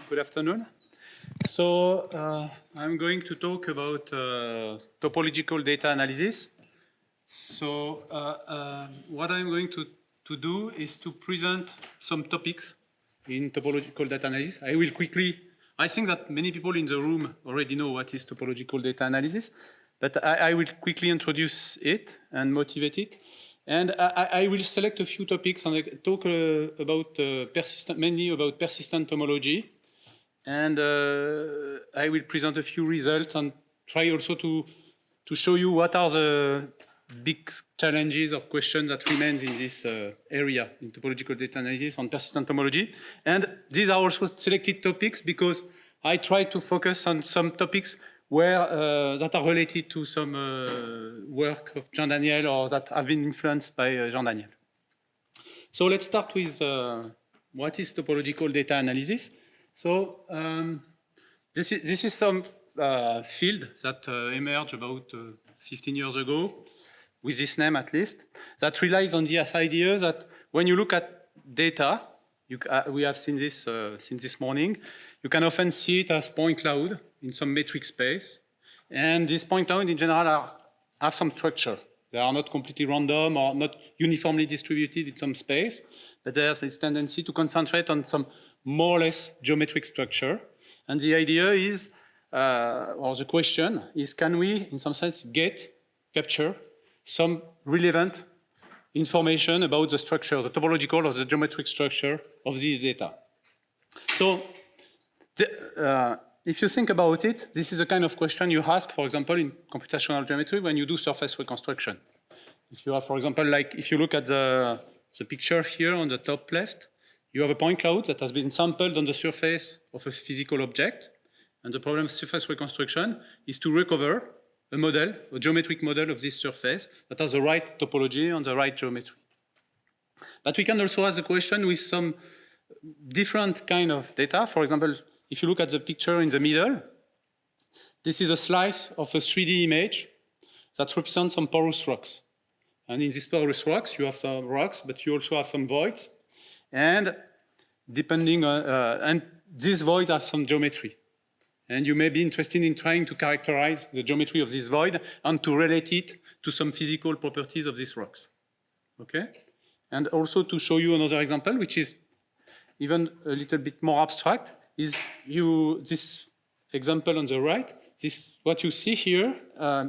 Good afternoon. So I'm going to talk about topological data analysis. So what I'm going to do is to present some topics in topological data analysis. I think that many people in the room already know what is topological data analysis, but I will quickly introduce it and motivate it. And I will select a few topics and talk about mainly about persistent homology. And I will present a few results and try also to show you what are the big challenges or questions that remain in this area in topological data analysis on persistent homology. And these are also selected topics because I try to focus on some topics where that are related to some work of Jean Daniel or that have been influenced by Jean Daniel. So let's start with what is topological data analysis. So this is some field that emerged about 15 years ago, with this name at least, that relies on this idea that when you look at data, we have seen this since this morning, you can often see it as point cloud in some metric space. And these point clouds in general have some structure. They are not completely random or not uniformly distributed in some space, but they have this tendency to concentrate on some more or less geometric structure. And the idea is, or the question is, can we, in some sense, capture some relevant information about the structure, the topological or the geometric structure of these data? So, if you think about it, this is a kind of question you ask, for example, in computational geometry when you do surface reconstruction. If you have, for example, like if you look at the picture here on the top left, you have a point cloud that has been sampled on the surface of a physical object. And the problem of surface reconstruction is to recover a model, a geometric model of this surface that has the right topology and the right geometry. But we can also ask the question with some different kind of data. For example, if you look at the picture in the middle, this is a slice of a 3D image that represents some porous rocks. And in these porous rocks, you have some rocks, but you also have some voids. And depending on, and this void has some geometry. And you may be interested in trying to characterize the geometry of this void and to relate it to some physical properties of these rocks. Okay? And also to show you another example, which is even a little bit more abstract, is this example on the right. What you see here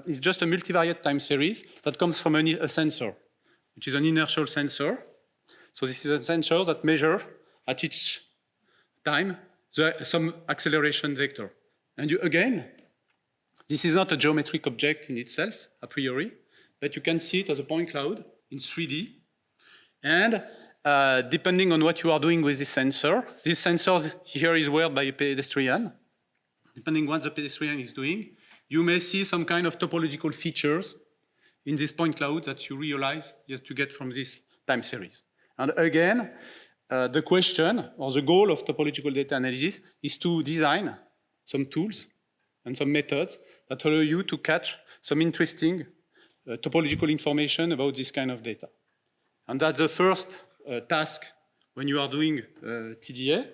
is just a multivariate time series that comes from a sensor, which is an inertial sensor. So this is a sensor that measures at each time some acceleration vector. And again, this is not a geometric object in itself, a priori, but you can see it as a point cloud in 3D. And depending on what you are doing with this sensor here is weighed by a pedestrian. Depending on what the pedestrian is doing, you may see some kind of topological features in this point cloud that you realize just to get from this time series. And again, the question or the goal of topological data analysis is to design some tools and some methods that allow you to catch some interesting topological information about this kind of data. And that's the first task when you are doing TDA.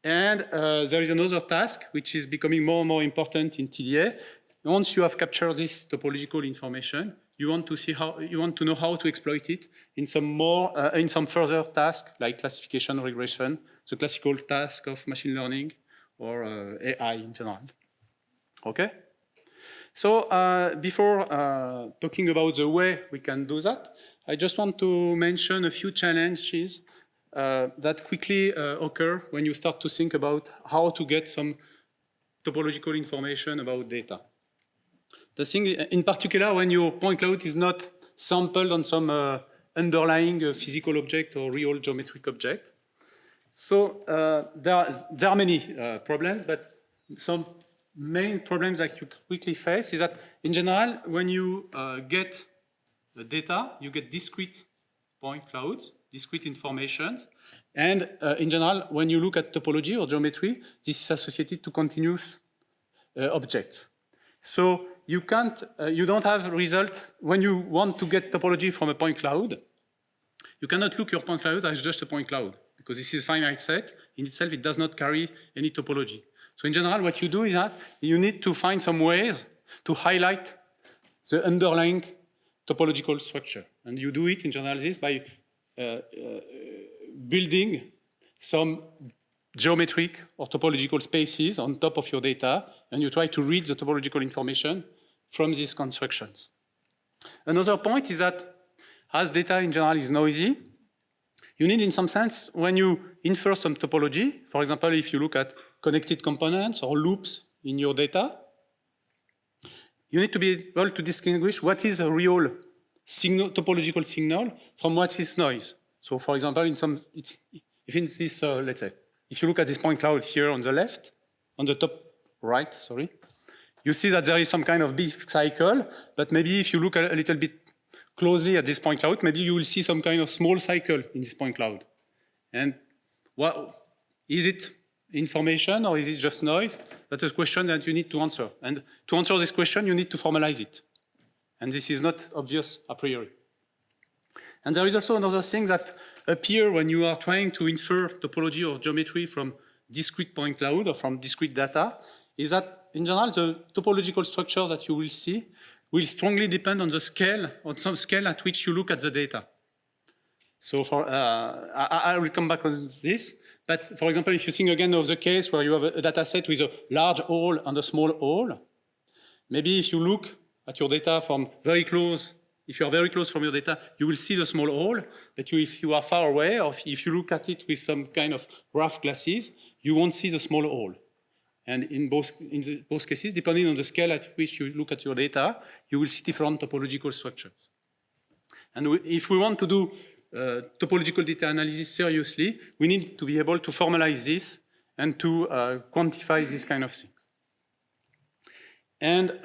And there is another task which is becoming more and more important in TDA. Once you have captured this topological information, you want to know how to exploit it in some further tasks like classification, regression, the classical task of machine learning or AI in general. Okay? So before talking about the way we can do that, I just want to mention a few challenges that quickly occur when you start to think about how to get some topological information about data. The thing, in particular, when your point cloud is not sampled on some underlying physical object or real geometric object. So there are many problems, but some main problems that you quickly face is that, in general, when you get the data, you get discrete point clouds, discrete information, and in general, when you look at topology or geometry, this is associated to continuous objects. So you don't have result when you want to get topology from a point cloud. You cannot look your point cloud as just a point cloud, because this is a finite set. In itself, it does not carry any topology. So in general, what you do is that you need to find some ways to highlight the underlying topological structure. And you do it in general this by building some geometric or topological spaces on top of your data, and you try to read the topological information from these constructions. Another point is that as data in general is noisy, you need in some sense, when you infer some topology, for example, if you look at connected components or loops in your data, you need to be able to distinguish what is a real signal, topological signal from what is noise. So for example, if in this, let's say, if you look at this point cloud here on the left, on the top right, sorry, you see that there is some kind of big cycle, but maybe if you look a little bit closely at this point cloud, maybe you will see some kind of small cycle in this point cloud. And what, is it information or is it just noise? That's a question that you need to answer. And to answer this question, you need to formalize it. And this is not obvious a priori. And there is also another thing that appears when you are trying to infer topology or geometry from discrete point cloud or from discrete data, is that in general, the topological structures that you will see will strongly depend on the scale, on some scale at which you look at the data. So for, I will come back on this, but for example, if you think again of the case where you have a data set with a large hole and a small hole, maybe if you look at your data from very close, if you are very close from your data, you will see the small hole, but if you are far away, or if you look at it with some kind of rough glasses, you won't see the small hole. And in both cases, depending on the scale at which you look at your data, you will see different topological structures. And if we want to do topological data analysis seriously, we need to be able to formalize this and to quantify this kind of things. And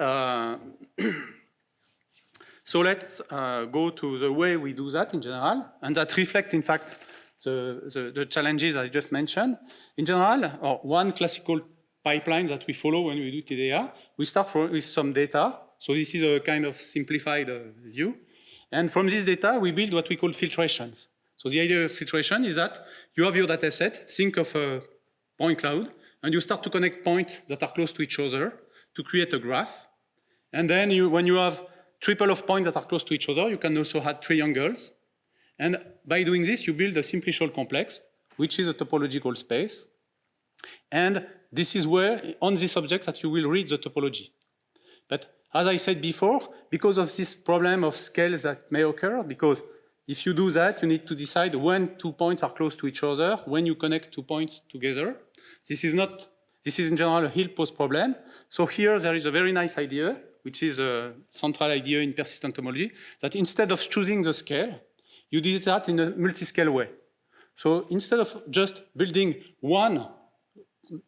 so let's go to the way we do that in general, and that reflect, in fact, the challenges I just mentioned. In general, or one classical pipeline that we follow when we do TDA, we start with some data. So this is a kind of simplified view. And from this data, we build what we call filtrations. So the idea of filtration is that you have your data set, think of a point cloud, and you start to connect points that are close to each other to create a graph. And then when you have triple of points that are close to each other, you can also add triangles. And by doing this, you build a simplicial complex, which is a topological space. And this is where, on this object, that you will read the topology. But as I said before, because of this problem of scales that may occur, because if you do that, you need to decide when 2 points are close to each other, when you connect 2 points together. This is in general a Hill-Post problem. So here there is a very nice idea, which is a central idea in persistent homology, that instead of choosing the scale, you do that in a multi-scale way. So instead of just building one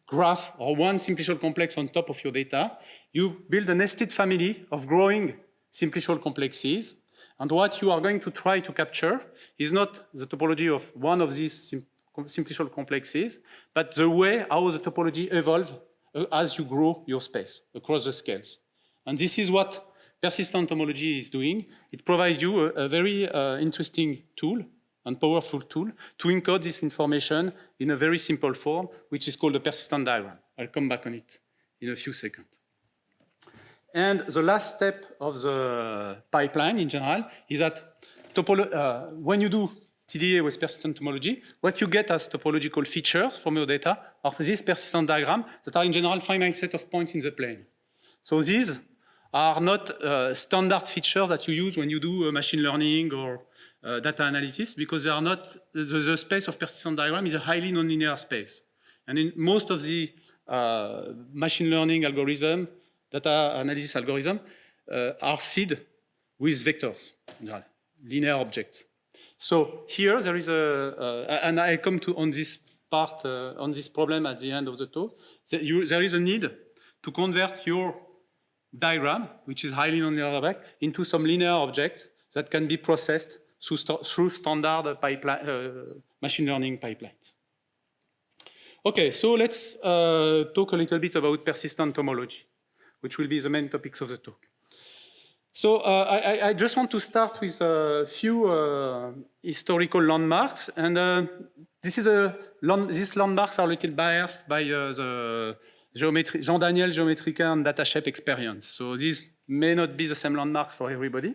graph or one simplicial complex on top of your data, you build a nested family of growing simplicial complexes. And what you are going to try to capture is not the topology of one of these simplicial complexes, but the way how the topology evolves as you grow your space across the scales. And this is what persistent homology is doing. It provides you a very interesting tool and powerful tool to encode this information in a very simple form, which is called a persistent diagram. I'll come back on it in a few seconds. And the last step of the pipeline in general is that when you do TDA with persistent homology, what you get as topological features from your data are these persistent diagrams that are in general finite set of points in the plane. So these are not standard features that you use when you do machine learning or data analysis, because they are not, the space of persistent diagram is a highly nonlinear space. And in most of the machine learning algorithm, data analysis algorithm, are fed with vectors, linear objects. So here there is and I come to on this part, on this problem at the end of the talk, there is a need to convert your diagram, which is highly nonlinear object, into some linear object that can be processed through standard machine learning pipelines. Okay, so let's talk a little bit about persistent homology, which will be the main topics of the talk. So I just want to start with a few historical landmarks, and these landmarks are a little biased by the geometry, Jean-Daniel Geometrica and data shape experience. So these may not be the same landmarks for everybody.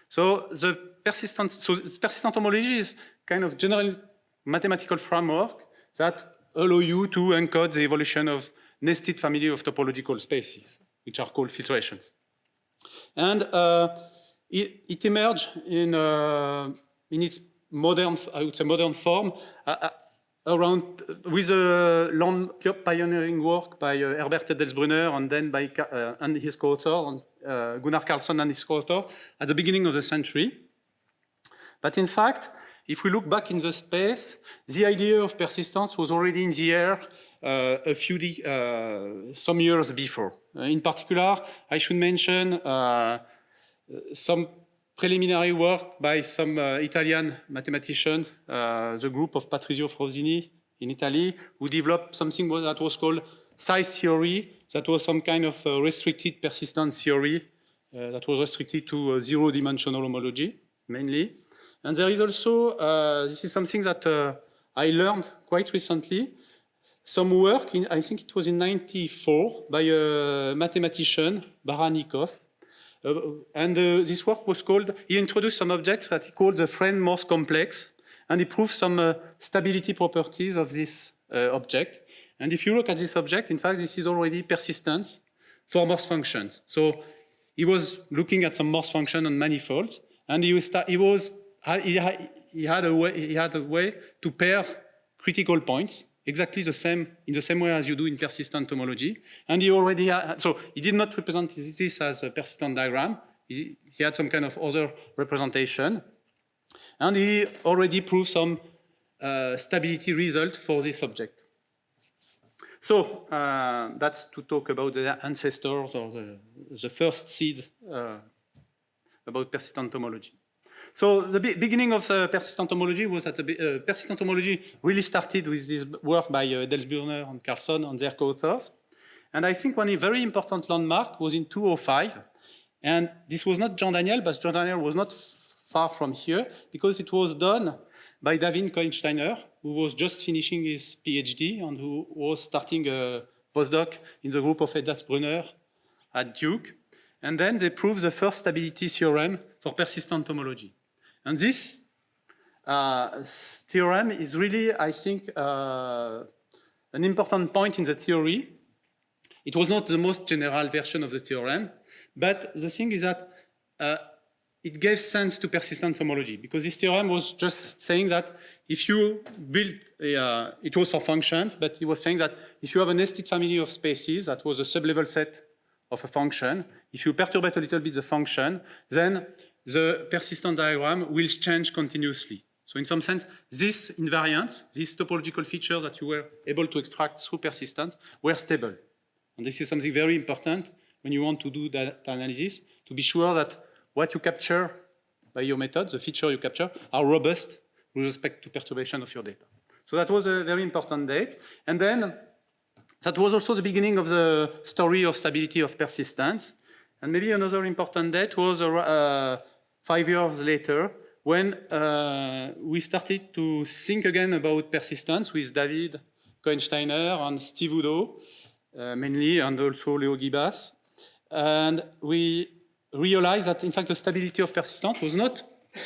So the persistent homology is kind of general mathematical framework that allow you to encode the evolution of nested family of topological spaces, which are called filtrations. And it emerged in its modern, I would say, modern form around with the pioneering work by Herbert Edelsbrunner and then by and his co-author, Gunnar Karlsson and his co-author, at the beginning of the century. But in fact, if we look back in the space, the idea of persistence was already in the air some years before. In particular, I should mention some preliminary work by some Italian mathematicians, the group of Patrizio Frosini in Italy, who developed something that was called size theory. That was some kind of restricted persistence theory that was restricted to zero-dimensional homology, mainly. And there is also, this is something that I learned quite recently, some work, I think it was in '94, by a mathematician, Baranikov. This work was called, he introduced some object that he called the Friend-Morse complex, and he proved some stability properties of this object. And if you look at this object, in fact, this is already persistence for Morse functions. So he was looking at some Morse function on manifolds, and he had a way to pair critical points exactly the same, in the same way as you do in persistent homology. And he already had, so he did not represent this as a persistent diagram. He had some kind of other representation. And he already proved some stability result for this object. So that's to talk about the ancestors or the first seed about persistent homology. So the beginning of persistent homology was that persistent homology really started with this work by Edelsbrunner and Karlsson and their co-authors. And I think one very important landmark was in 2005. And this was not Jean-Daniel, but Jean-Daniel was not far from here because it was done by David Koensteiner, who was just finishing his PhD and who was starting a postdoc in the group of Edelsbrunner at Duke. And then they proved the first stability theorem for persistent homology. And this theorem is really, I think, an important point in the theory. It was not the most general version of the theorem, but the thing is that it gave sense to persistent homology because this theorem was just saying that if you build, it was for functions, but it was saying that if you have a nested family of spaces that was a sublevel set of a function, if you perturbate a little bit the function, then the persistent diagram will change continuously. So in some sense, these invariants, these topological features that you were able to extract through persistence were stable. And this is something very important when you want to do that analysis, to be sure that what you capture by your method, the feature you capture, are robust with respect to perturbation of your data. So that was a very important date. And then that was also the beginning of the story of stability of persistence. And maybe another important date was 5 years later when we started to think again about persistence with David Koensteiner and Steve Udo, mainly, and also Leo Gibas. And we realized that, in fact, the stability of persistence was not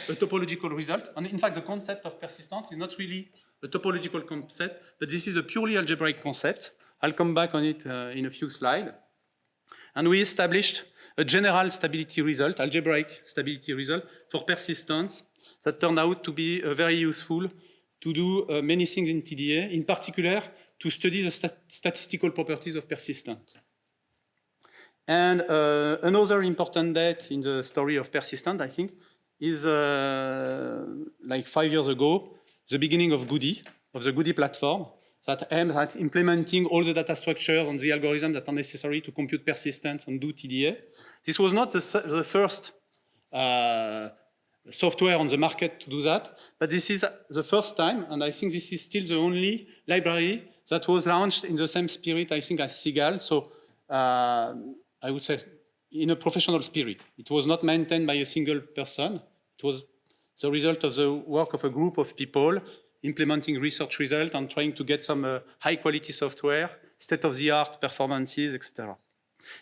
a topological result. And in fact, the concept of persistence is not really a topological concept, but this is a purely algebraic concept. I'll come back on it in a few slides. And we established a general stability result, algebraic stability result for persistence that turned out to be very useful to do many things in TDA, in particular to study the statistical properties of persistence. And another important date in the story of persistence, I think, is like 5 years ago, the beginning of Goody, of the Goody platform, that aims at implementing all the data structures and the algorithms that are necessary to compute persistence and do TDA. This was not the first software on the market to do that, but this is the first time, and I think this is still the only library that was launched in the same spirit, I think, as SIGAL. So I would say in a professional spirit. It was not maintained by a single person. It was the result of the work of a group of people implementing research results and trying to get some high-quality software, state-of-the-art performances, etc.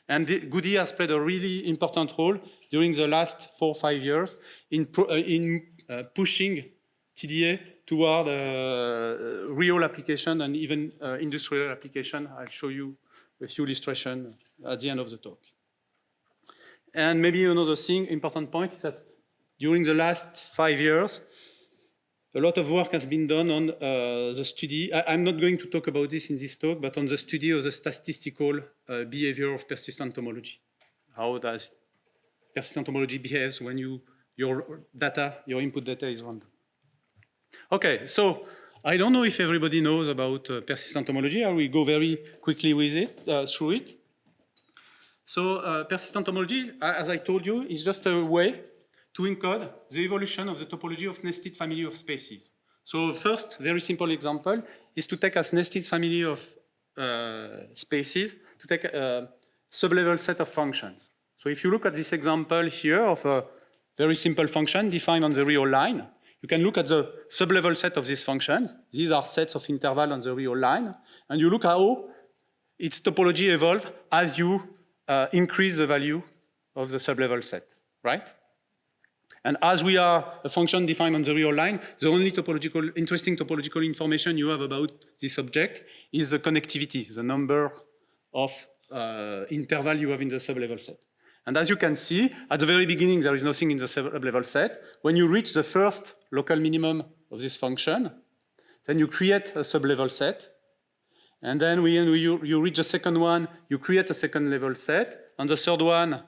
And Goody has played a really important role during the last 4 or 5 years in pushing TDA toward real application and even industrial application. I'll show you a few illustrations at the end of the talk. And maybe another thing, important point, is that during the last 5 years, a lot of work has been done on the study. I'm not going to talk about this in this talk, but on the study of the statistical behavior of persistent homology. How does persistent homology behaves when your input data is random. Okay, so I don't know if everybody knows about persistent homology. I will go very quickly with it, through it. So persistent homology, as I told you, is just a way to encode the evolution of the topology of nested family of spaces. So first, very simple example is to take as nested family of spaces, to take a sublevel set of functions. So if you look at this example here of a very simple function defined on the real line, you can look at the sublevel set of these functions. These are sets of interval on the real line, and you look how its topology evolves as you increase the value of the sublevel set, right? And as we are a function defined on the real line, the only interesting topological information you have about this object is the connectivity, the number of interval you have in the sublevel set. And as you can see, at the very beginning, there is nothing in the sublevel set. When you reach the first local minimum of this function, then you create a sublevel set. And then when you reach the second one, you create a second level set. And the third one,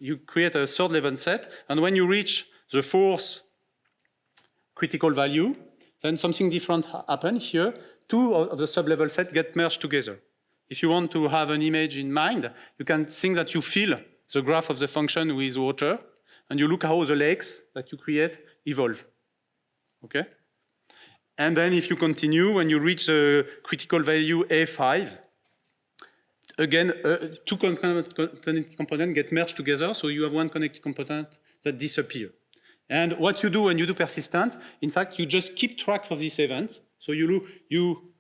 you create a third level set. And when you reach the fourth critical value, then something different happens here. Two of the sublevel set get merged together. If you want to have an image in mind, you can think that you fill the graph of the function with water, and you look how the lakes that you create evolve. Okay? And then if you continue, when you reach the critical value A5, again, two connected components get merged together, so you have one connected component that disappears. And what you do when you do persistent, in fact, you just keep track of this event. So you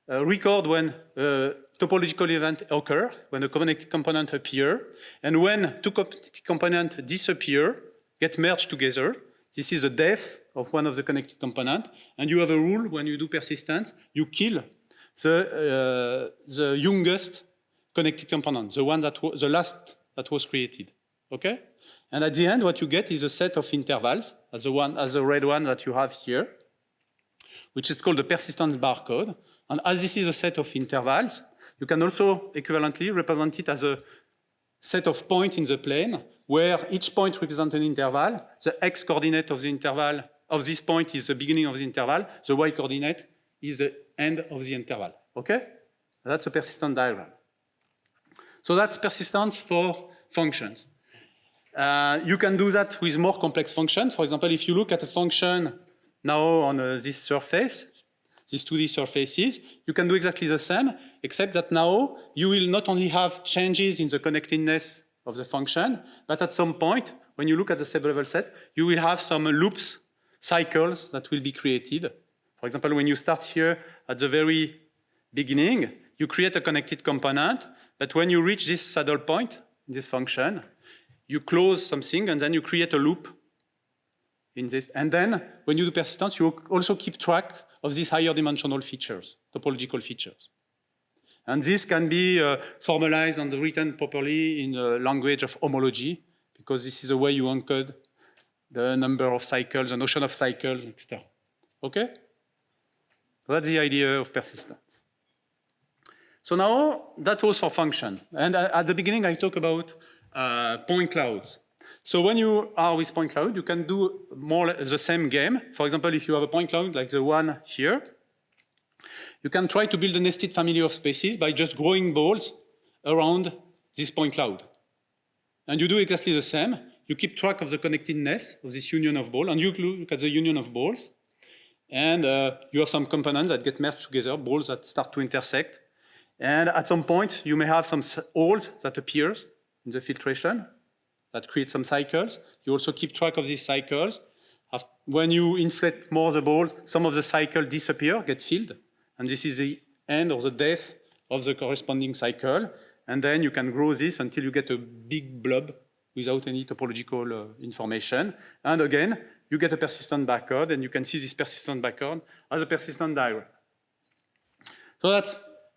record when a topological event occurs, when a connected component appears, and when two connected components disappear, get merged together. This is the death of one of the connected components, and you have a rule when you do persistence, you kill the youngest connected component, the last that was created. Okay? And at the end, what you get is a set of intervals, as the red one that you have here, which is called the persistence barcode. And as this is a set of intervals, you can also equivalently represent it as a set of points in the plane, where each point represents an interval. The x coordinate of the interval of this point is the beginning of the interval. The y coordinate is the end of the interval. Okay? That's a persistent diagram. So that's persistence for functions. You can do that with more complex functions. For example, if you look at a function now on this surface, these 2D surfaces, you can do exactly the same, except that now you will not only have changes in the connectedness of the function, but at some point, when you look at the sublevel set, you will have some loops, cycles that will be created. For example, when you start here at the very beginning, you create a connected component, but when you reach this saddle point in this function, you close something and then you create a loop in this. And then when you do persistence, you also keep track of these higher dimensional features, topological features. And this can be formalized and written properly in the language of homology, because this is the way you encode the number of cycles, the notion of cycles, etc. Okay? So that's the idea of persistence. So now that was for function. And at the beginning, I talked about point clouds. So when you are with point cloud, you can do more the same game. For example, if you have a point cloud like the one here, you can try to build a nested family of spaces by just growing balls around this point cloud. And you do exactly the same. You keep track of the connectedness of this union of balls, and you look at the union of balls. And you have some components that get merged together, balls that start to intersect. And at some point, you may have some holes that appears in the filtration that create some cycles. You also keep track of these cycles. When you inflate more the balls, some of the cycle disappear, get filled, and this is the end or the death of the corresponding cycle. And then you can grow this until you get a big blob without any topological information. And again, you get a persistent backward, and you can see this persistent backward as a persistent diagram. So that's,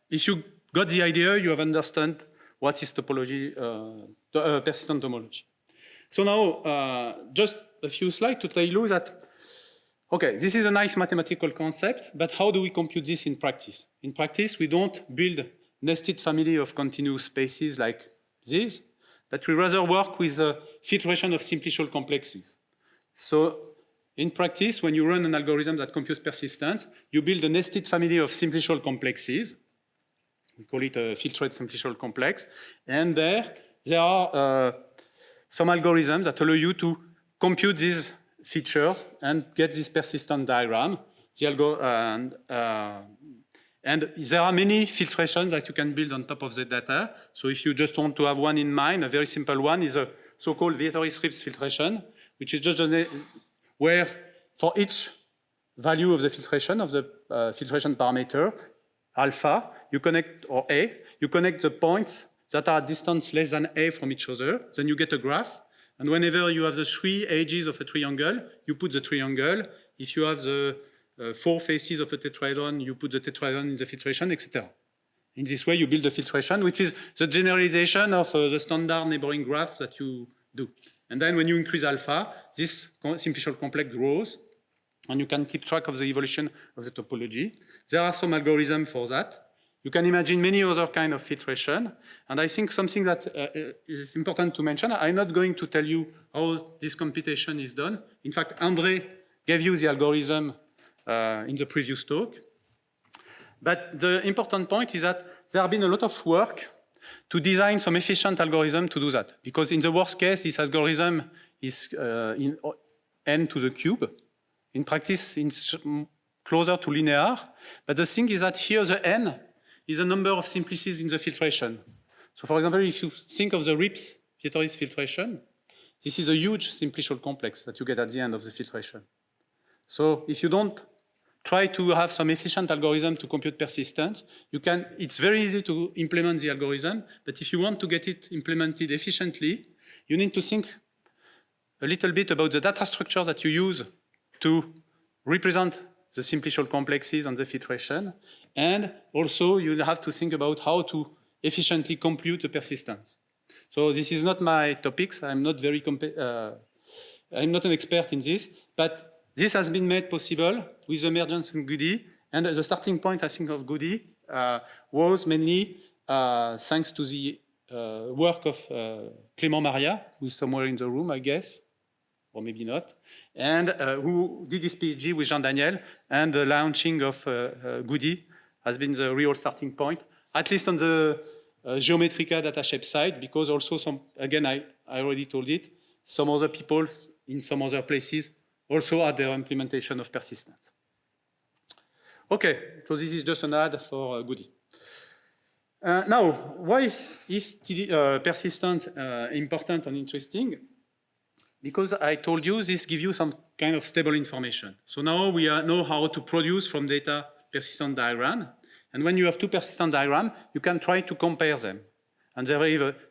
if you got the idea, you have understood what is topology, persistent homology. So now, just a few slides to tell you that, okay, this is a nice mathematical concept, but how do we compute this in practice? In practice, we don't build nested family of continuous spaces like this, but we rather work with a filtration of simplicial complexes. So in practice, when you run an algorithm that computes persistence, you build a nested family of simplicial complexes. We call it a filtered simplicial complex. And there are some algorithms that allow you to compute these features and get this persistent diagram. And there are many filtrations that you can build on top of the data. So if you just want to have one in mind, a very simple one is a so-called Vietoris-Rips filtration, which is just where for each value of the filtration filtration parameter, alpha, you connect, or A, you connect the points that are at distance less than A from each other, then you get a graph. And whenever you have the 3 edges of a triangle, you put the triangle. If you have the 4 faces of a tetrahedron, you put the tetrahedron in the filtration, etc. In this way, you build a filtration, which is the generalization of the standard neighboring graph that you do. And then when you increase alpha, this simplicial complex grows, and you can keep track of the evolution of the topology. There are some algorithms for that. You can imagine many other kinds of filtration. And I think something that is important to mention, I'm not going to tell you how this computation is done. In fact, André gave you the algorithm in the previous talk. But the important point is that there has been a lot of work to design some efficient algorithm to do that. Because in the worst case, this algorithm is in n to the cube. In practice, it's closer to linear. But the thing is that here the n is the number of simplices in the filtration. So for example, if you think of the Rips Vietoris filtration, this is a huge simplicial complex that you get at the end of the filtration. So if you don't try to have some efficient algorithm to compute persistence, it's very easy to implement the algorithm, but if you want to get it implemented efficiently, you need to think a little bit about the data structure that you use to represent the simplicial complexes and the filtration, and also you have to think about how to efficiently compute the persistence. So this is not my topics. I'm not I'm not an expert in this, but this has been made possible with the emergence of Goody, and the starting point, I think, of Goody was mainly thanks to the work of Clément Maria, who is somewhere in the room, I guess, or maybe not, and who did his PhD with Jean Daniel, and the launching of Goody has been the real starting point, at least on the Geometrica data shape side, because also again, I already told it, some other people in some other places also had their implementation of persistence. Okay, so this is just an ad for Goody. Now, why is persistent important and interesting? Because I told you this gives you some kind of stable information. So now we know how to produce from data persistent diagram. And when you have two persistent diagrams, you can try to compare them. And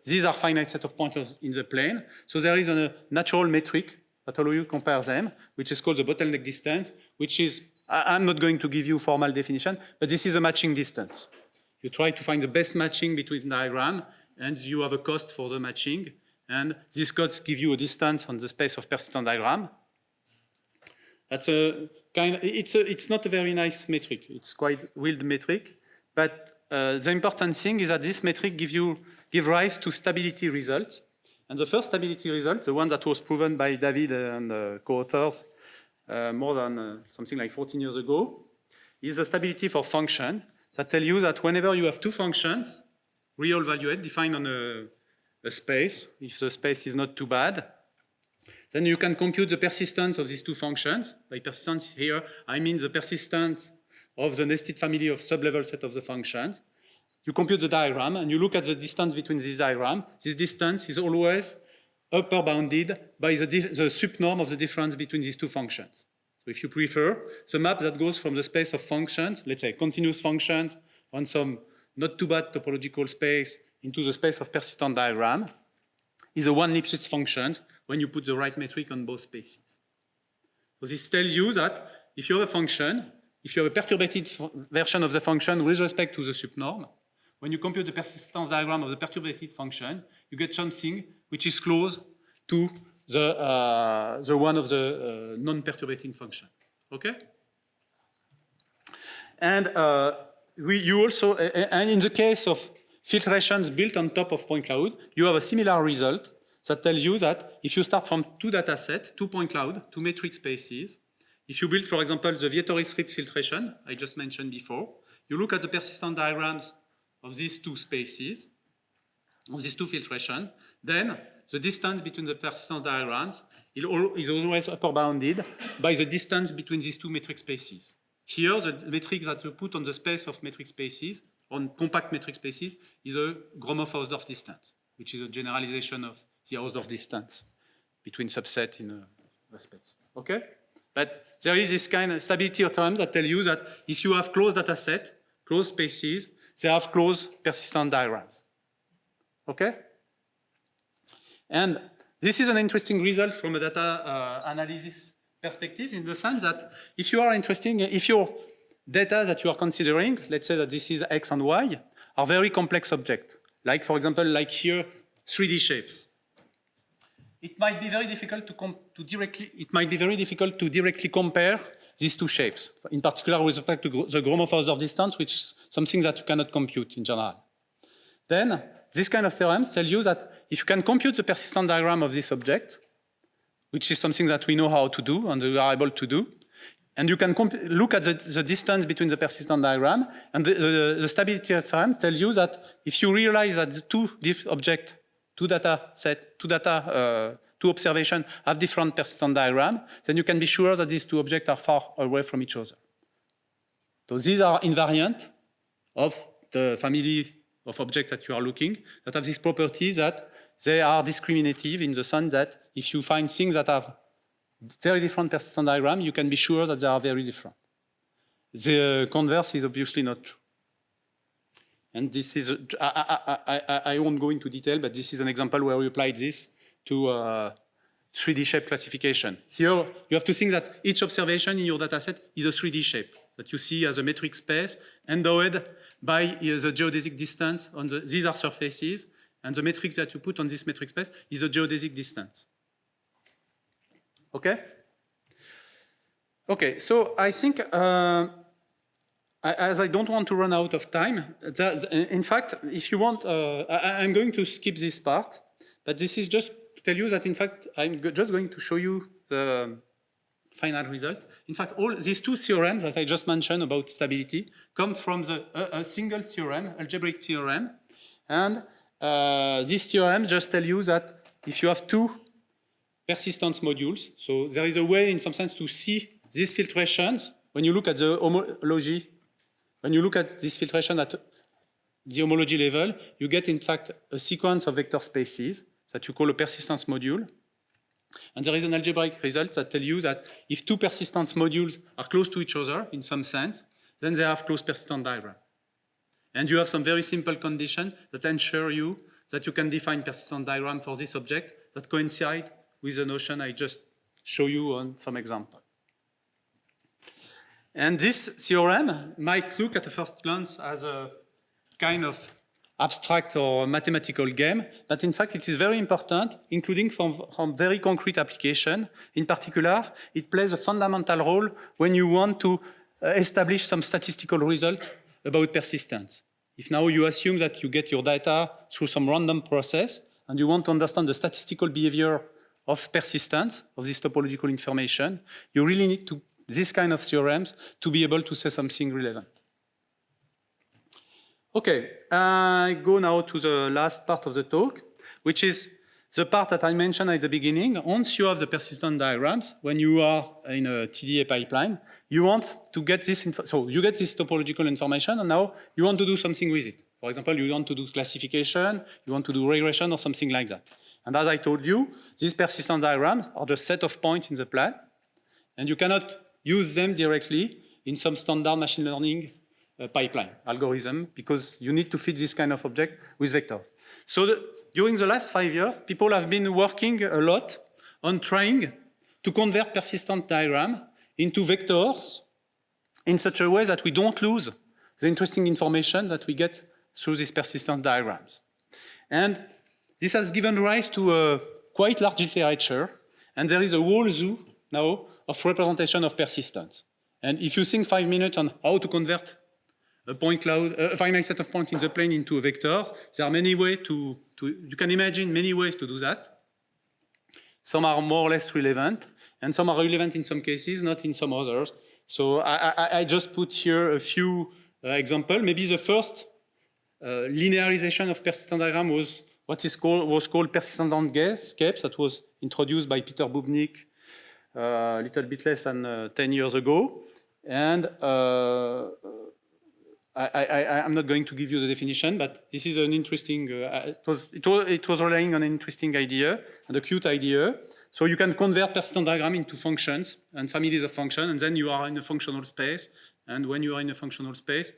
these are finite set of pointers in the plane. So there is a natural metric that allows you to compare them, which is called the bottleneck distance, which is, I'm not going to give you formal definition, but this is a matching distance. You try to find the best matching between diagrams, and you have a cost for the matching. And these costs give you a distance on the space of persistent diagram. That's it's not a very nice metric. It's quite weird metric. But the important thing is that this metric give rise to stability results. And the first stability result, the one that was proven by David and co-authors more than something like 14 years ago, is the stability for function that tell you that whenever you have two functions, real valued, defined on a space, if the space is not too bad, then you can compute the persistence of these two functions. By persistence here, I mean the persistence of the nested family of sublevel set of the functions. You compute the diagram and you look at the distance between these diagrams. This distance is always upper bounded by the subnorm of the difference between these two functions. So if you prefer, the map that goes from the space of functions, let's say continuous functions on some not too bad topological space into the space of persistent diagram is a one Lipschitz function when you put the right metric on both spaces. So this tells you that if you have a function, if you have a perturbated version of the function with respect to the subnorm, when you compute the persistence diagram of the perturbated function, you get something which is close to the one of the non-perturbating function. Okay? And you also, and in the case of filtrations built on top of point cloud, you have a similar result that tells you that if you start from two data sets, two point cloud, two metric spaces, if you build, for example, the Vietoris strip filtration I just mentioned before, you look at the persistent diagrams of these two spaces, of these two filtration, then the distance between the persistent diagrams is always upper bounded by the distance between these two metric spaces. Here, the metric that you put on the space of metric spaces, on compact metric spaces, is a Gromov-Hausdorff distance, which is a generalization of the Hausdorff distance between subsets in a space. Okay? But there is this kind of stability theorem that tells you that if you have closed data set, closed spaces, they have closed persistent diagrams. Okay? And this is an interesting result from a data analysis perspective in the sense that if you are interested, if your data that you are considering, let's say that this is X and Y, are very complex objects, like for example, like here, 3D shapes. It might be very difficult to directly compare these two shapes, in particular with respect to the Gromov-Hausdorff distance, which is something that you cannot compute in general. Then, this kind of theorems tell you that if you can compute the persistent diagram of this object, which is something that we know how to do and we are able to do, and you can look at the distance between the persistent diagram, and the stability theorem tells you that if you realize that the two objects, two observations have different persistent diagram, then you can be sure that these two objects are far away from each other. So these are invariant of the family of objects that you are looking that have this property that they are discriminative in the sense that if you find things that have very different persistent diagram, you can be sure that they are very different. The converse is obviously not true. And this is, I won't go into detail, but this is an example where we applied this to 3D shape classification. Here, you have to think that each observation in your data set is a 3D shape that you see as a metric space endowed by the geodesic distance on these are surfaces, and the metric that you put on this metric space is a geodesic distance. Okay? Okay, so I think, as I don't want to run out of time, in fact, if you want, I'm going to skip this part, but this is just to tell you that, in fact, I'm just going to show you the final result. In fact, all these two theorems that I just mentioned about stability come from a single theorem, algebraic theorem, and this theorem just tells you that if you have two persistence modules, so there is a way, in some sense, to see these filtrations when you look at the homology. When you look at this filtration at the homology level, you get, in fact, a sequence of vector spaces that you call a persistence module. And there is an algebraic result that tells you that if two persistence modules are close to each other, in some sense, then they have close persistent diagram. And you have some very simple conditions that ensure you that you can define persistent diagram for this object that coincide with the notion I just show you on some example. And this theorem might look at a first glance as a kind of abstract or mathematical game, but in fact it is very important, including from very concrete application. In particular, it plays a fundamental role when you want to establish some statistical result about persistence. If now you assume that you get your data through some random process and you want to understand the statistical behavior of persistence, of this topological information, you really need to this kind of theorems to be able to say something relevant. Okay, I go now to the last part of the talk, which is the part that I mentioned at the beginning. Once you have the persistent diagrams, when you are in a TDA pipeline, you want to get this, so you get this topological information, and now you want to do something with it. For example, you want to do classification, you want to do regression or something like that. And as I told you, these persistent diagrams are just set of points in the plan, and you cannot use them directly in some standard machine learning pipeline algorithm, because you need to fit this kind of object with vector. So during the last 5 years, people have been working a lot on trying to convert persistent diagram into vectors in such a way that we don't lose the interesting information that we get through these persistent diagrams. And this has given rise to a quite large literature, and there is a whole zoo now of representation of persistence. And if you think 5 minutes on how to convert a point cloud, a finite set of points in the plane into a vector, there are many ways you can imagine many ways to do that. Some are more or less relevant, and some are relevant in some cases, not in some others. So I just put here a few examples. Maybe the first linearization of persistent diagram was what was called persistent landscapes, that was introduced by Peter Bubnik a little bit less than 10 years ago. And I'm not going to give you the definition, but this is an interesting, it was relying on an interesting idea and a cute idea. So you can convert persistent diagram into functions and families of functions, and then you are in a functional space. And when you are in a functional space,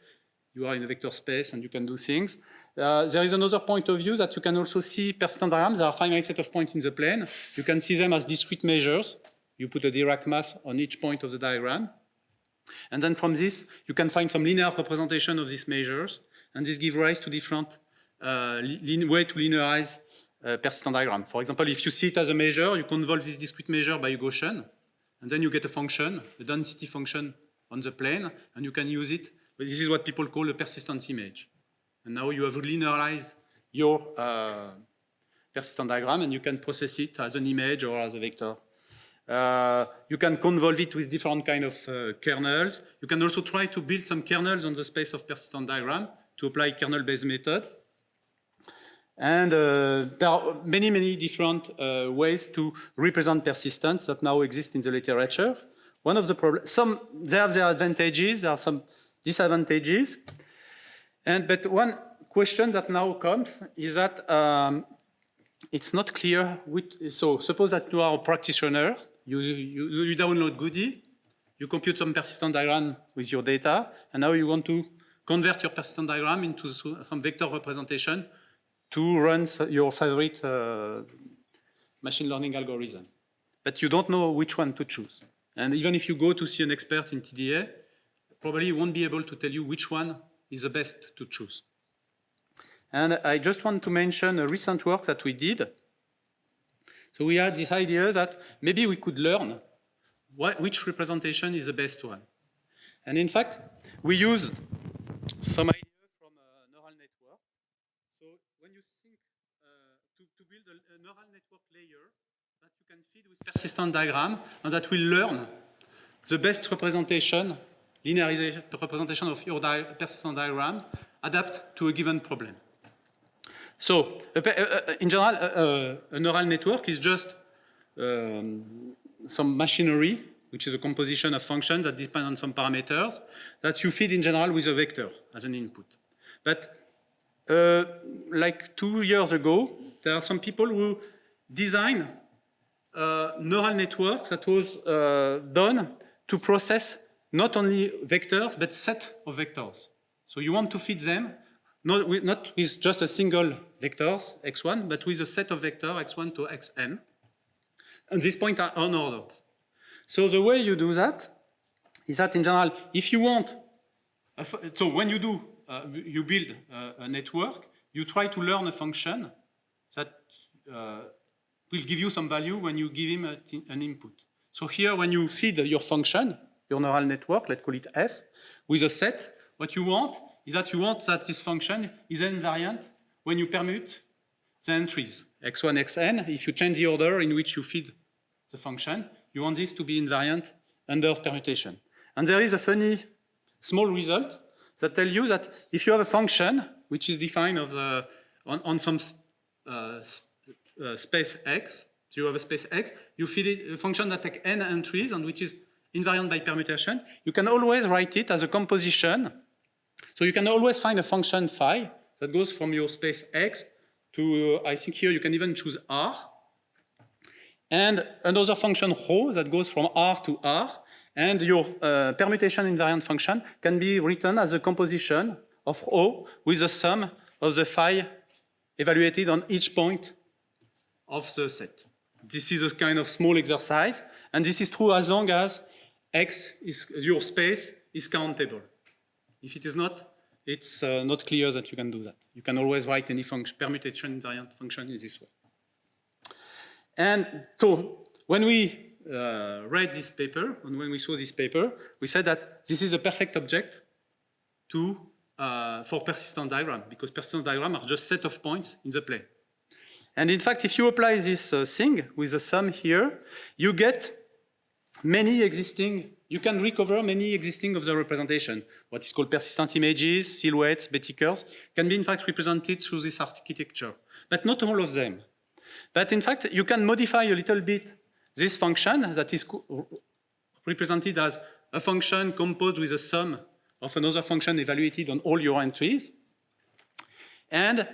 you are in a vector space and you can do things. There is another point of view that you can also see persistent diagrams. There are finite set of points in the plane. You can see them as discrete measures. You put a Dirac mass on each point of the diagram. And then from this, you can find some linear representation of these measures. And this gives rise to different way to linearize persistent diagram. For example, if you see it as a measure, you convolve this discrete measure by a Gaussian. And then you get a function, a density function on the plane, and you can use it. But this is what people call a persistence image. And now you have linearized your persistent diagram, and you can process it as an image or as a vector. You can convolve it with different kind of kernels. You can also try to build some kernels on the space of persistent diagram to apply kernel-based method. And there are many, many different ways to represent persistence that now exist in the literature. One of the problems, there are their advantages, there are some disadvantages. But one question that now comes is that it's not clear so suppose that you are a practitioner, you download Goody, you compute some persistent diagram with your data, and now you want to convert your persistent diagram into some vector representation to run your favorite machine learning algorithm. But you don't know which one to choose. And even if you go to see an expert in TDA, probably he won't be able to tell you which one is the best to choose. And I just want to mention a recent work that we did. So we had this idea that maybe we could learn which representation is the best one. And in fact, we use some idea from a neural network. So when you think to build a neural network layer that you can feed with persistent diagram, and that will learn the best representation, linearization representation of your persistent diagram, adapt to a given problem. So, in general, a neural network is just some machinery, which is a composition of functions that depend on some parameters, that you feed in general with a vector as an input. But like 2 years ago, there are some people who design a neural network that was done to process not only vectors, but set of vectors. So you want to feed them not with just a single vectors, x1, but with a set of vectors, x1 to xn. And these points are unordered. So the way you do that is that in general, if you want, so when you do, you build a network, you try to learn a function that will give you some value when you give him an input. So here, when you feed your function, your neural network, let's call it f, with a set, what you want is that you want that this function is invariant when you permute the entries, x1, xn. If you change the order in which you feed the function, you want this to be invariant under permutation. And there is a funny small result that tells you that if you have a function which is defined on some space x, so you have a space x, you feed it a function that takes n entries and which is invariant by permutation, you can always write it as a composition. So you can always find a function phi that goes from your space x to, I think here you can even choose R, and another function rho that goes from R to R, and your permutation invariant function can be written as a composition of rho with the sum of the phi evaluated on each point of the set. This is a kind of small exercise, and this is true as long as X is, your space is countable. If it is not, it's not clear that you can do that. You can always write any function, permutation invariant function in this way. And so when we read this paper, and when we saw this paper, we said that this is a perfect object to, for persistent diagram, because persistent diagrams are just set of points in the plane. And in fact, if you apply this thing with the sum here, you get many existing, you can recover many existing of the representation. What is called persistent images, silhouettes, Betty curves, can be in fact represented through this architecture, but not all of them. But in fact, you can modify a little bit this function that is represented as a function composed with a sum of another function evaluated on all your entries. And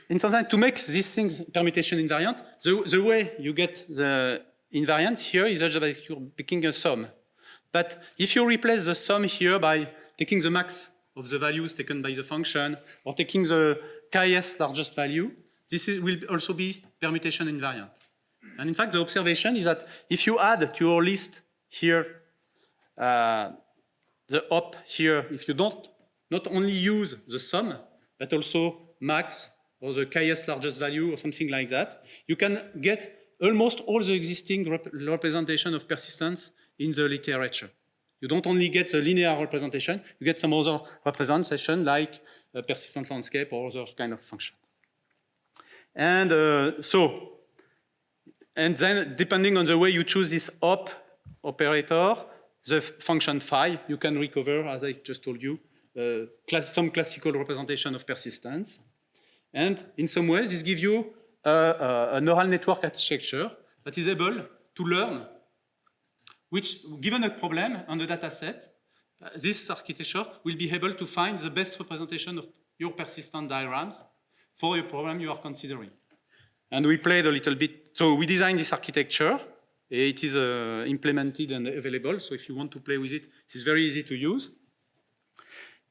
in some sense, to make these things permutation invariant, the way you get the invariance here is just that you're picking a sum. But if you replace the sum here by taking the max of the values taken by the function, or taking the KS largest value, this will also be permutation invariant. And in fact, the observation is that if you add to your list here, the op here, if you don't not only use the sum, but also max or the KS largest value or something like that, you can get almost all the existing representation of persistence in the literature. You don't only get the linear representation, you get some other representation like a persistent landscape or other kind of function. And and then depending on the way you choose this op operator, the function phi, you can recover, as I just told you, some classical representation of persistence. And in some ways, this gives you a neural network architecture that is able to learn which, given a problem on the data set, this architecture will be able to find the best representation of your persistent diagrams for your problem you are considering. And we played a little bit, so we designed this architecture. It is implemented and available, so if you want to play with it, it is very easy to use.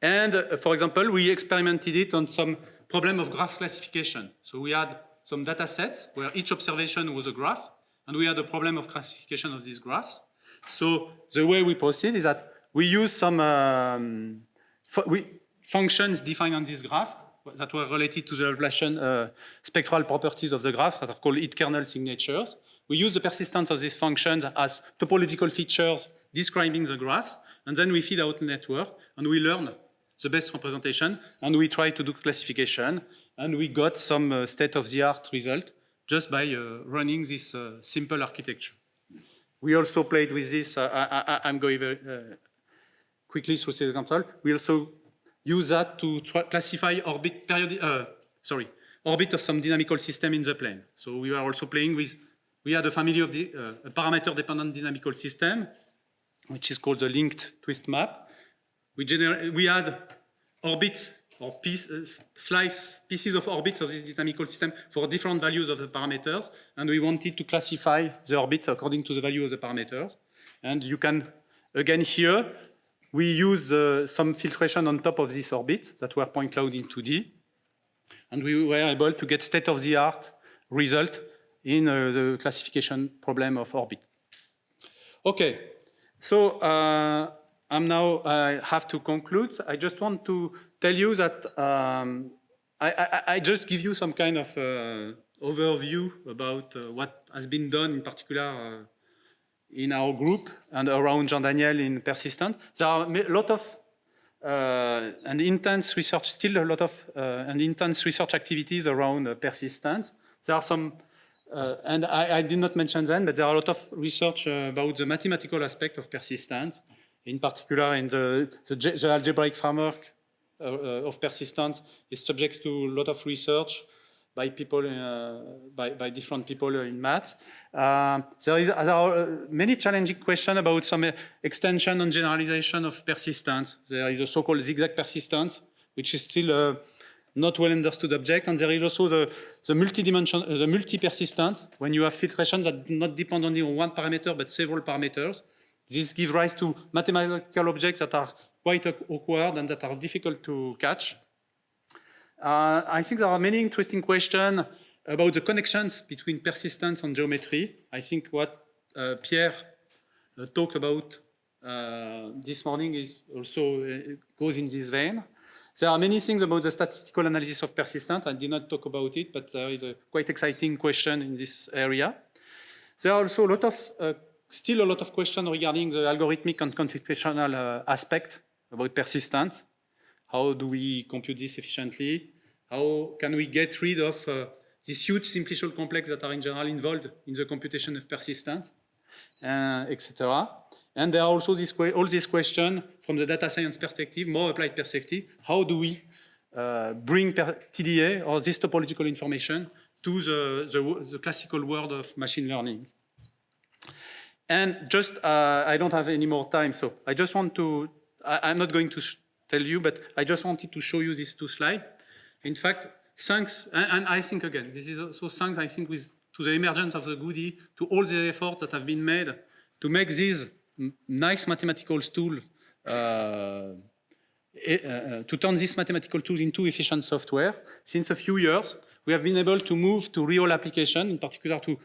And for example, we experimented it on some problem of graph classification. So we had some data sets where each observation was a graph, and we had a problem of classification of these graphs. So the way we proceed is that we use some functions defined on this graph that were related to the Laplacian spectral properties of the graph that are called it-kernel signatures. We use the persistence of these functions as topological features describing the graphs, and then we feed out the network, and we learn the best representation, and we try to do classification, and we got some state-of-the-art result just by running this simple architecture. We also played with this, I'm going very quickly through this example. We also use that to classify orbit of some dynamical system in the plane. So we are also playing with, we had a family of the parameter-dependent dynamical system, which is called the linked twist map. We had orbits or pieces of orbits of this dynamical system for different values of the parameters, and we wanted to classify the orbits according to the value of the parameters. And you can, again here, we use some filtration on top of these orbits that were point cloud in 2D, and we were able to get state-of-the-art result in the classification problem of orbit. Okay, so I have to conclude. I just want to tell you that I just give you some kind of overview about what has been done in particular in our group and around Jean Daniel in persistent. There are a lot of and intense research, still a lot of and intense research activities around persistence. There are some, and I did not mention them, but there are a lot of research about the mathematical aspect of persistence, in particular in the algebraic framework of persistence is subject to a lot of research by people, by different people in math. There are many challenging questions about some extension and generalization of persistence. There is a so-called zigzag persistence, which is still not well understood object, and there is also the multi-persistent, when you have filtrations that do not depend only on one parameter, but several parameters. This gives rise to mathematical objects that are quite awkward and that are difficult to catch. I think there are many interesting questions about the connections between persistence and geometry. I think what Pierre talked about this morning is also goes in this vein. There are many things about the statistical analysis of persistence. I did not talk about it, but there is a quite exciting question in this area. There are also a lot of, still a lot of questions regarding the algorithmic and computational aspect about persistence. How do we compute this efficiently? How can we get rid of these huge simplicial complexes that are in general involved in the computation of persistence, etc. And there are also all these questions from the data science perspective, more applied perspective. How do we bring TDA or this topological information to the classical world of machine learning? And just, I don't have any more time, so I just want to, I'm not going to tell you, but I just wanted to show you these two slides. In fact, thanks, and I think again, this is also thanks, I think, to the emergence of the GUDI, to all the efforts that have been made to make these nice mathematical tools, to turn these mathematical tools into efficient software. Since a few years, we have been able to move to real application, in particular to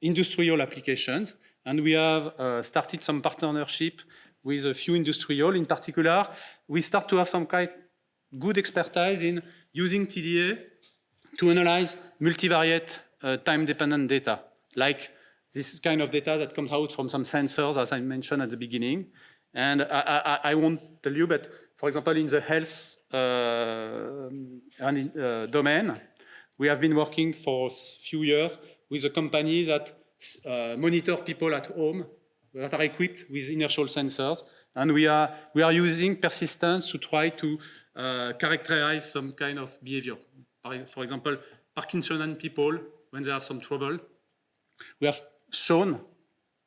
industrial applications, and we have started some partnership with a few industrial. In particular, we start to have some kind good expertise in using TDA to analyze multivariate time-dependent data, like this kind of data that comes out from some sensors, as I mentioned at the beginning. And I won't tell you, but for example, in the health domain, we have been working for a few years with a company that monitor people at home that are equipped with inertial sensors, and we are using persistence to try to characterize some kind of behavior. For example, Parkinsonian people, when they have some trouble, we have shown,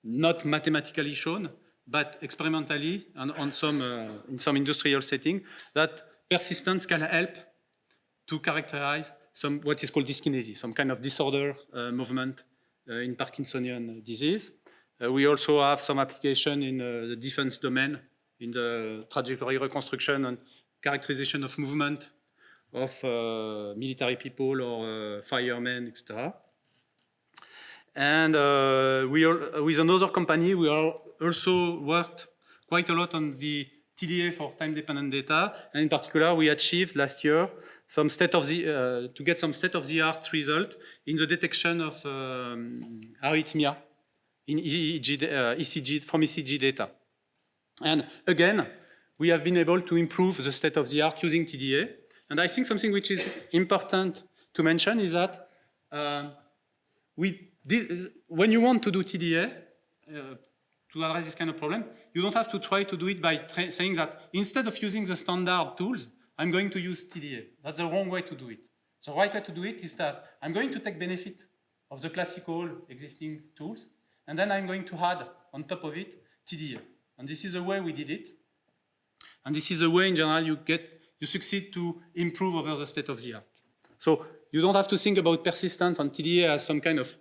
not mathematically shown, but experimentally and on some, in some industrial setting, that persistence can help to characterize some what is called dyskinesia, some kind of disorder movement in Parkinsonian disease. We also have some application in the defense domain, in the trajectory reconstruction and characterization of movement of military people or firemen, etc. And with another company, we are also worked quite a lot on the TDA for time-dependent data, and in particular, we achieved last year some to get some state-of-the-art result in the detection of arrhythmia in ECG, from ECG data. And again, we have been able to improve the state-of-the-art using TDA. And I think something which is important to mention is that when you want to do TDA, to address this kind of problem, you don't have to try to do it by saying that instead of using the standard tools, I'm going to use TDA. That's the wrong way to do it. The right way to do it is that I'm going to take benefit of the classical existing tools, and then I'm going to add on top of it TDA. And this is the way we did it. And this is the way in general you succeed to improve over the state of the art. So you don't have to think about persistence and TDA as some kind of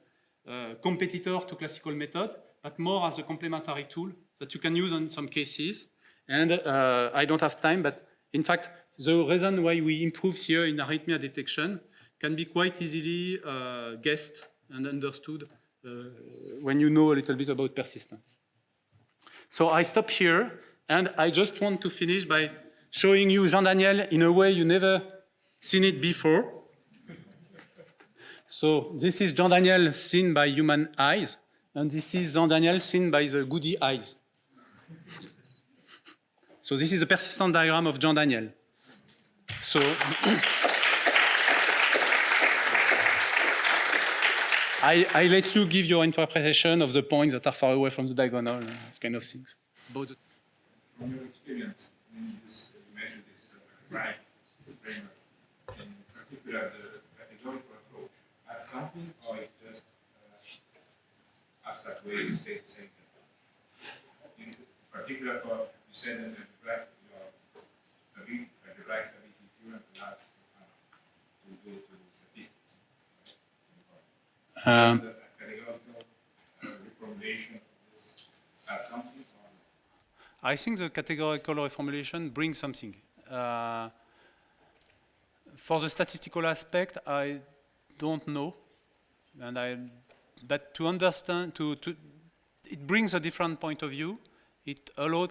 competitor to classical methods, but more as a complementary tool that you can use in some cases. And I don't have time, but in fact, the reason why we improved here in arrhythmia detection can be quite easily guessed and understood when you know a little bit about persistence. So I stop here, and I just want to finish by showing you Jean Daniel in a way you never seen it before. So this is Jean Daniel seen by human eyes, and this is Jean Daniel seen by the GUDI eyes. So this is a persistent diagram of Jean Daniel. So I let you give your interpretation of the points that are far away from the diagonal, these kind of things. From your experience, when you measure this right framework, in particular the categorical approach, adds something, or it's just abstract way to say the same thing? In particular, for you said that the graph stability the right stability theorem allows to go to statistics. Right? So, the categorical reformulation of this add something? Or? I think the categorical reformulation brings something. For the statistical aspect, I don't know, but to understand, it brings a different point of view. It allows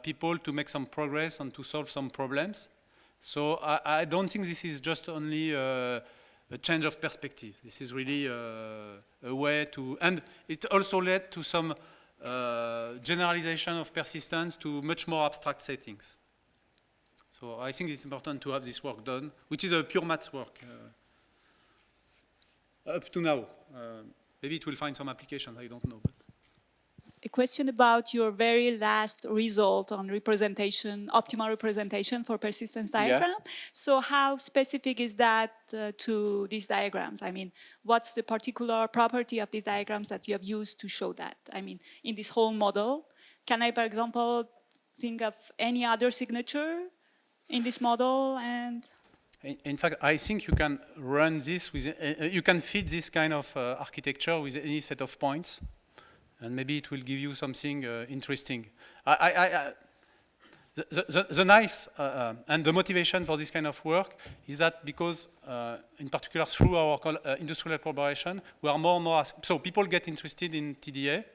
people to make some progress and to solve some problems. So I don't think this is just only a change of perspective. This is really a way to, and it also led to some generalization of persistence to much more abstract settings. So I think it's important to have this work done, which is a pure math work up to now. Maybe it will find some application, I don't know. But. A question about your very last result on representation, optimal representation for persistence diagram. Yeah. So how specific is that to these diagrams? I mean, what's the particular property of these diagrams that you have used to show that? I mean, in this whole model, can I, for example, think of any other signature in this model? And in fact, I think you can run this with, you can feed this kind of architecture with any set of points. And maybe it will give you something interesting. The nice and the motivation for this kind of work is that because, in particular through our industrial collaboration, we are more and more, so people get interested in TDA,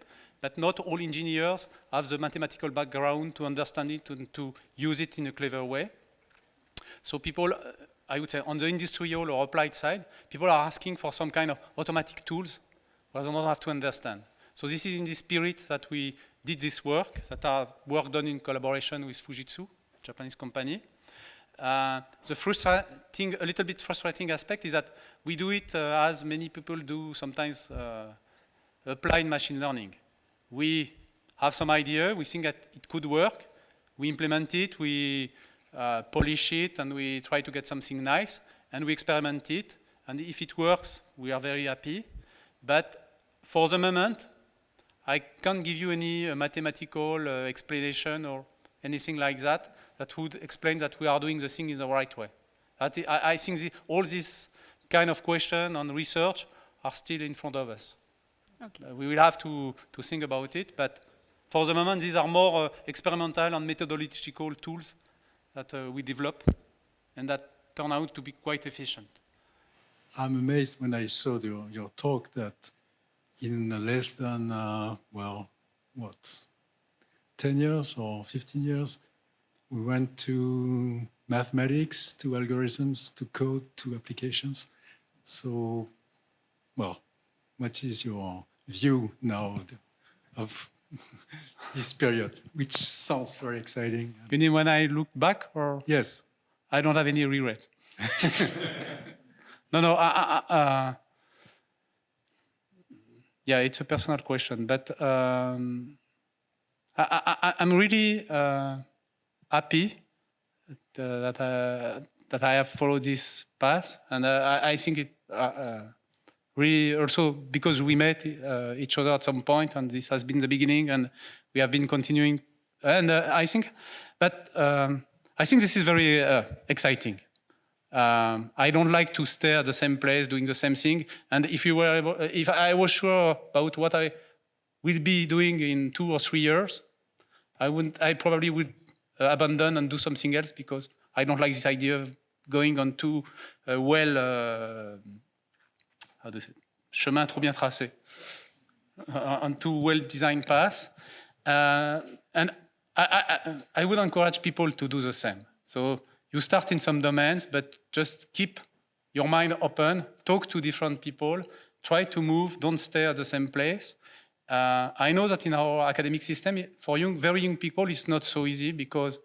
but not all engineers have the mathematical background to understand it and to use it in a clever way. So people, I would say on the industrial or applied side, people are asking for some kind of automatic tools where they don't have to understand. So this is in the spirit that we did this work, that are work done in collaboration with Fujitsu, Japanese company. The frustrating, a little bit frustrating aspect is that we do it as many people do sometimes applied machine learning. We have some idea, we think that it could work, we implement it, we polish it, and we try to get something nice, and we experiment it, and if it works, we are very happy. But for the moment, I can't give you any mathematical explanation or anything like that that would explain that we are doing the thing in the right way. I think all these kind of questions on research are still in front of us. Okay. We will have to think about it, but for the moment, these are more experimental and methodological tools that we develop and that turn out to be quite efficient. I'm amazed when I saw your talk that in less than, 10 years or 15 years, we went to mathematics, to algorithms, to code, to applications. So, well, what is your view now of this period, which sounds very exciting? You mean when I look back, or? Yes. I don't have any regret. No, yeah, it's a personal question, but I'm really happy that I have followed this path, and I think it really also because we met each other at some point, and this has been the beginning, and we have been continuing, and I think this is very exciting. I don't like to stay at the same place doing the same thing. And if I was sure about what I will be doing in 2 or 3 years, I probably would abandon and do something else because I don't like this idea of going on too how do you say, chemin trop bien tracé, on too well-designed paths. And I would encourage people to do the same. So you start in some domains, but just keep your mind open, talk to different people, try to move, don't stay at the same place. I know that in our academic system, for very young people, it's not so easy because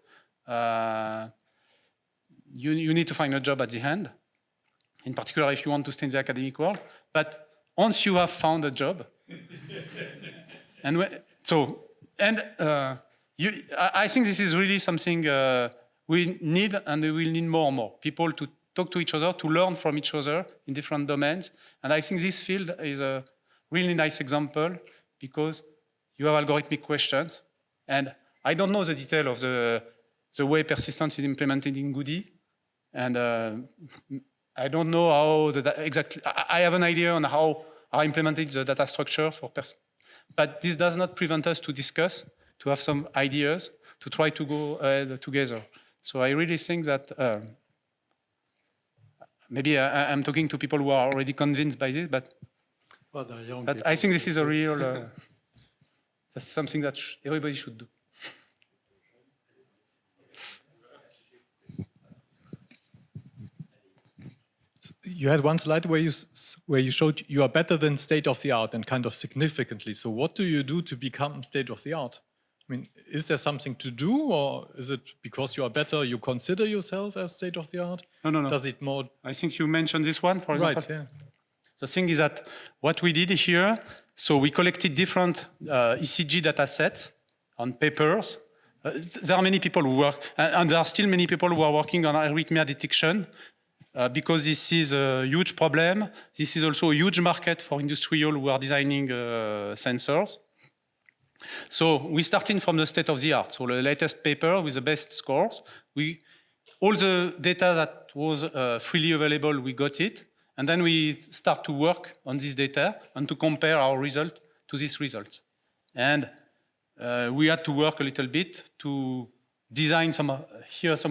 you need to find a job at the end, in particular if you want to stay in the academic world. But once you have found a job, I think this is really something we need, and we will need more and more people to talk to each other, to learn from each other in different domains. And I think this field is a really nice example because you have algorithmic questions. And I don't know the detail of the the way persistence is implemented in Goody. And I don't know how exactly, I have an idea on how I implemented the data structure for but this does not prevent us to discuss, to have some ideas, to try to go ahead together. So I really think that maybe I'm talking to people who are already convinced by this, but I think this is a real, that's something that everybody should do. You had one slide where you showed you are better than state of the art and kind of significantly. So what do you do to become state of the art? I mean, is there something to do, or is it because you are better, you consider yourself as state of the art? No. Does it more? I think you mentioned this one, for example. Right, yeah. The thing is that what we did here, so we collected different ECG data sets on papers. There are many people who work, and there are still many people who are working on arrhythmia detection because this is a huge problem. This is also a huge market for industrial who are designing sensors. So we started from the state of the art. So the latest paper with the best scores. All the data that was freely available, we got it. And then we start to work on this data and to compare our result to these results. And we had to work a little bit to design some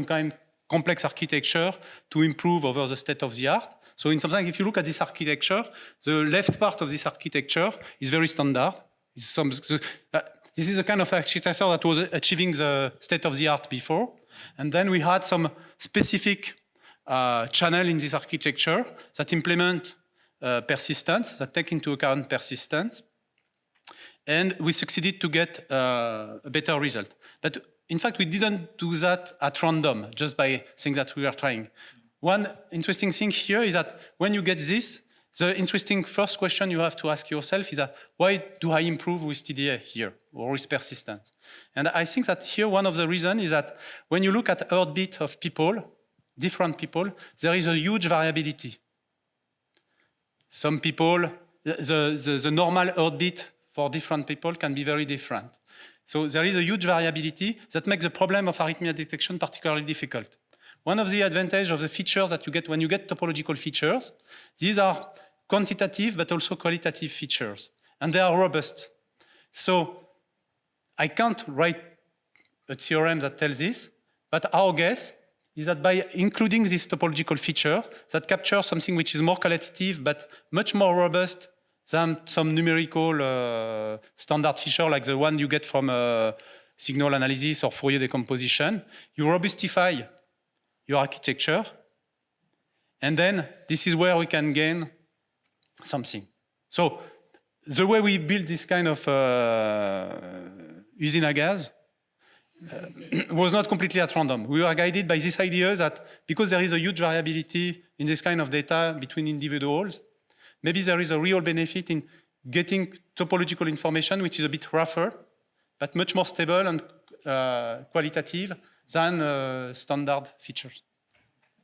kind of complex architecture to improve over the state of the art. So in something, if you look at this architecture, the left part of this architecture is very standard. This is a kind of architecture that was achieving the state of the art before. And then we had some specific channel in this architecture that implement persistence, that take into account persistence. And we succeeded to get a better result. But in fact, we didn't do that at random, just by saying that we are trying. One interesting thing here is that when you get this, the interesting first question you have to ask yourself is that why do I improve with TDA here or with persistence? And I think that here one of the reasons is that when you look at heartbeat of people, different people, there is a huge variability. Some people, the normal heartbeat for different people can be very different. So there is a huge variability that makes the problem of arrhythmia detection particularly difficult. One of the advantages of the features that you get when you get topological features, these are quantitative but also qualitative features, and they are robust. So I can't write a theorem that tells this, but our guess is that by including this topological feature that captures something which is more qualitative but much more robust than some numerical standard feature like the one you get from signal analysis or Fourier decomposition, you robustify your architecture, and then this is where we can gain something. So the way we build this kind of usine à gaz was not completely at random. We were guided by this idea that because there is a huge variability in this kind of data between individuals, maybe there is a real benefit in getting topological information which is a bit rougher, but much more stable and qualitative than standard features.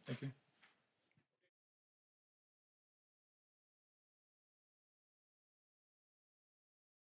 Thank you.